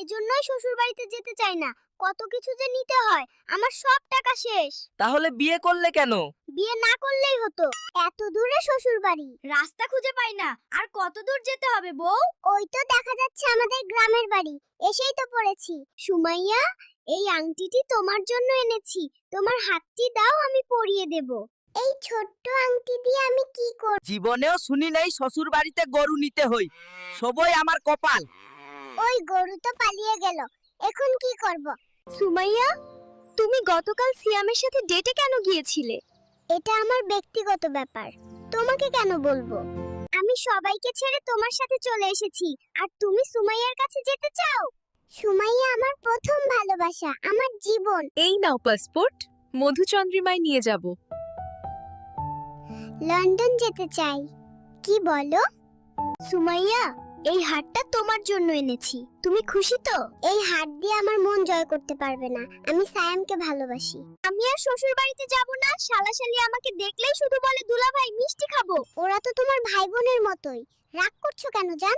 এজন্যই শ্বশুর বাড়িতে যেতে চাই না। কত কিছু যে নিতে হয়, আমার সব টাকা শেষ। তাহলে বিয়ে করলে কেন? বিয়ে না করলেই হতো। এত দূরে শ্বশুর বাড়ি, রাস্তা খুঁজে পাই না। আর কত দূর যেতে হবে বউ? ওই তো দেখা যাচ্ছে আমাদের গ্রামের বাড়ি, এসেই তো পড়েছি। সুমাইয়া, এই আংটিটি তোমার জন্য এনেছি। তোমার হাতটি দাও, আমি পরিয়ে দেব। এই ছোট্ট আংটি দিয়ে আমি কি করব? জীবনেও শুনি নাই শ্বশুর বাড়িতে গরু নিতে হই। সবই আমার কপাল। ওই গরু তো পালিয়ে গেল, এখন কি করব? সুমাইয়া, তুমি গতকাল সিয়ামের সাথে ডেটে কেন গিয়েছিলে? এটা আমার ব্যক্তিগত ব্যাপার, তোমাকে কেন বলবো? আমি সবাইকে ছেড়ে তোমার সাথে চলে এসেছি, আর তুমি সুমাইয়ার কাছে যেতে চাও? সুমাইয়া আমার প্রথম ভালোবাসা, আমার জীবন। এই নাও পাসপোর্ট, মধুচন্দ্রিমায় নিয়ে যাব। লন্ডন যেতে চাই। কি বলো? সুমাইয়া, এই হারটা তোমার জন্য এনেছি। তুমি খুশি তো? এই হার দিয়ে আমার মন জয় করতে পারবে না। আমি সায়ামকে ভালোবাসি। আমি আর শ্বশুর বাড়িতে যাব না। শালাশালি আমাকে দেখলেই শুধু বলে দুলাভাই মিষ্টি খাবো। ওরা তো তোমার ভাই বোনের মতোই। রাগ করছো কেন জান?